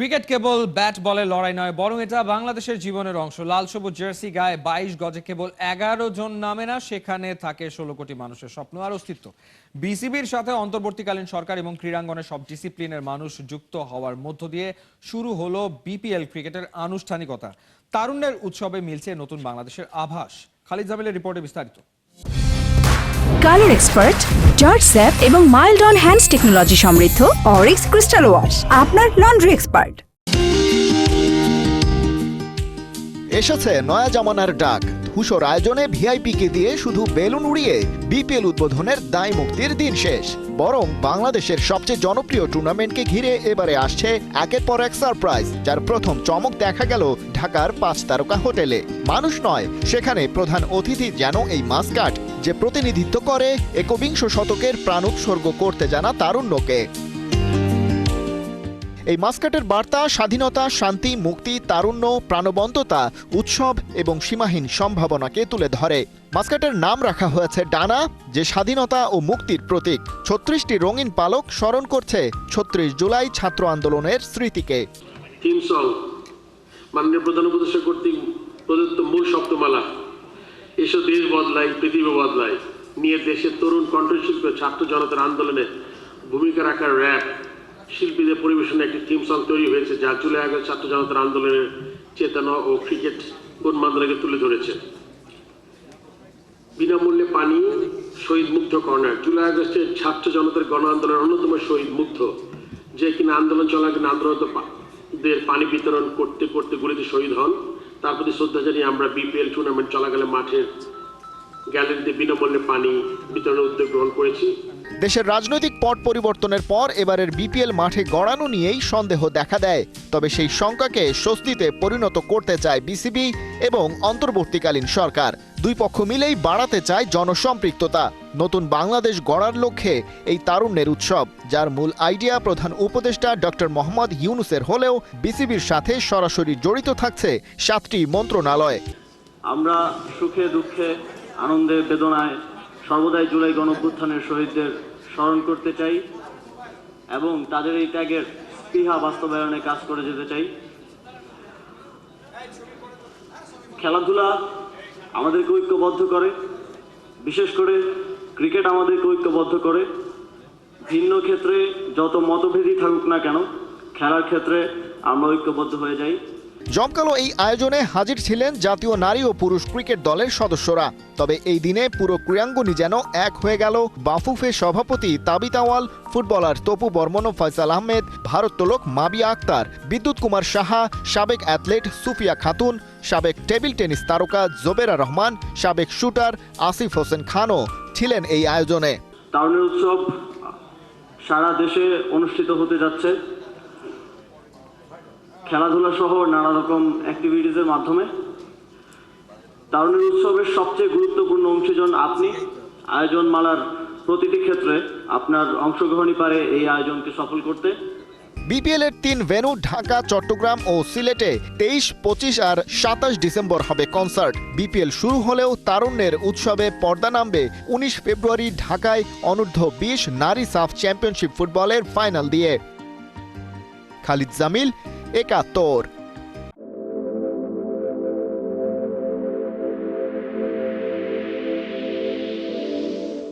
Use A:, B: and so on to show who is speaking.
A: Cricket কেবল bat বলে লড়াই নয়, বরং এটা বাংলাদেশের জীবনের অংশ। লাল সবুজ জার্সি গায়ে 22 গজে কেবল 11 জন নামে না, সেখানে থাকে 16 কোটি মানুষের স্বপ্ন আর অস্তিত্ব। বিসিবির সাথে অন্তর্বর্তীকালীন সরকার এবং ক্রীড়াঙ্গনের সব ডিসিপ্লিনের মানুষ যুক্ত হওয়ার মধ্য দিয়ে শুরু হলো বিপিএল ক্রিকেটের আনুষ্ঠানিকতা। তারুণ্যের উৎসবে মিলছে নতুন বাংলাদেশের আভাস। খালিদ জামিলের রিপোর্টে বিস্তারিত।
B: কালার এক্সপার্ট, জর্জ স্যাপ এবং মাইল্ড অন হ্যান্ডস টেকনোলজি সমৃদ্ধ অরিক্স ক্রিস্টাল ওয়াশ আপনার লন্ড্রি এক্সপার্ট।
C: এসেছে নয়া জামানার ডাক। ধূসর আয়োজনে ভিআইপিকে দিয়ে শুধু বেলুন উড়িয়ে বিপিএল উদ্বোধনের দায় মুক্তির দিন শেষ। বরং বাংলাদেশের সবচেয়ে জনপ্রিয় টুর্নামেন্টকে ঘিরে এবারে আসছে একের পর এক সারপ্রাইজ, যার প্রথম চমক দেখা গেল ঢাকার 5 তারকা হোটেলে। মানুষ নয়, সেখানে প্রধান অতিথি যেন এই মাস্কাট, যে প্রতিনিধিত্ব করে একবিংশ শতকের প্রাণ উৎসর্গ করতে জানা তারুণ্যকে। এই মাস্কাটের বার্তা স্বাধীনতা, শান্তি, মুক্তি, তারুণ্য, প্রাণবন্ততা, উৎসব এবং সীমাহীন সম্ভাবনাকে তুলে ধরে। মাস্কাটের নাম রাখা হয়েছে ডানা, যে স্বাধীনতা ও মুক্তির প্রতীক। 36টি রঙিন পালক স্মরণ করছে 36 জুলাই ছাত্র আন্দোলনের স্মৃতিকে।
D: থিম সং মাননীয় প্রধান উপদেষ্টা কর্তৃক প্রদত্ত মূল শব্দমালা এসো দেশ বদলাই পৃথিবী বদলাই নিয়ে দেশের তরুণ কণ্ঠশিল্পী ছাত্র জনতার আন্দোলনে ভূমিকা রাখার র্যাপ শিল্পীদের পরিবেশনে একটি থিম সং তৈরি হয়েছে, যা জুলাই আগস্ট ছাত্র জনতার আন্দোলনের চেতনা ও ক্রিকেট উন্মাদনাকে তুলে ধরেছে। বিনামূল্যে পানি, শহীদ মুগ্ধ কর্নার। জুলাই আগস্টের ছাত্র জনতার গণ আন্দোলনের অন্যতম শহীদ মুগ্ধ, যে কিনা আন্দোলন চলাকালীন আন্দোলনদের পানি বিতরণ করতে করতে গুলিতে শহীদ হন। তার প্রতি শ্রদ্ধা জানিয়ে আমরা বিপিএল টুর্নামেন্ট চলাকালে মাঠের গ্যালারিতে বিনামূল্যে পানি বিতরণের উদ্যোগ গ্রহণ করেছি।
C: দেশের রাজনৈতিক পট পরিবর্তনের পর এবারের বিপিএল মাঠে গড়ানো নিয়েই সন্দেহ দেখা দেয়। তবে সেই শঙ্কাকে স্বস্তিতে পরিণত করতে চায় বিসিবি এবং অন্তর্বর্তীকালীন সরকার। দুই পক্ষ মিলেই বাড়াতে চায় জনসম্পৃক্ততা। নতুন বাংলাদেশ গড়ার লক্ষ্যে এই তারুণ্যের উৎসব, যার মূল আইডিয়া প্রধান উপদেষ্টা ডক্টর মোহাম্মদ ইউনুসের হলেও বিসিবির সাথে সরাসরি জড়িত থাকছে 7টি মন্ত্রণালয়।
E: আমরা সুখে দুঃখে আনন্দে বেদনায় সর্বদাই জুলাই গণঅভ্যুত্থানের শহীদদের স্মরণ করতে চাই এবং তাদের এই ত্যাগের স্পৃহা বাস্তবায়নে কাজ করে যেতে চাই। খেলাধুলা আমাদেরকে ঐক্যবদ্ধ করে, বিশেষ করে ক্রিকেট আমাদেরকে ঐক্যবদ্ধ করে। ভিন্ন ক্ষেত্রে যত মতভেদই থাকুক না কেন, খেলার ক্ষেত্রে আমরা ঐক্যবদ্ধ হয়ে যাই।
C: জমকালো এই আয়োজনে হাজির ছিলেন জাতীয় নারী ও পুরুষ ক্রিকেট দলের সদস্যরা। তবে এই দিনে পুরো ক্রীড়াঙ্গনই যেন এক হয়ে গেল। বাফুফে সভাপতি তাবিত আওয়াল, ফুটবলার তপু বর্মন ও ফয়সাল আহমেদ, ভারোত্তোলক মাবিয়া আক্তার, বিদ্যুৎ কুমার সাহা, সাবেক অ্যাথলেট সুফিয়া খাতুন, সাবেক টেবিল টেনিস তারকা জোবেরা রহমান, সাবেক শুটার আসিফ হোসেন খানও ছিলেন এই আয়োজনে।
E: তারুণ্যের উৎসব সারা দেশে অনুষ্ঠিত হতে যাচ্ছে খেলাধুলা সহ নানা রকম অ্যাক্টিভিটিসের মাধ্যমে। তারুণ্যের উৎসবের সবচেয়ে গুরুত্বপূর্ণ অংশীজন আপনি। আয়োজন মালার প্রতিটি ক্ষেত্রে আপনার অংশগ্রহণই পারে এই আয়োজনকে সফল করতে।
C: বিপিএল এর 3 ভেন্যু ঢাকা, চট্টগ্রাম ও সিলেটে 23, 25 আর 27 ডিসেম্বর হবে কনসার্ট। বিপিএল শুরু হলেও তারুণ্যের উৎসবে পর্দা নামবে 19 ফেব্রুয়ারি ঢাকায় অনূর্ধ্ব 20 নারী সাফ চ্যাম্পিয়নশিপ ফুটবলের ফাইনাল দিয়ে। খালিদ জামিল, 71।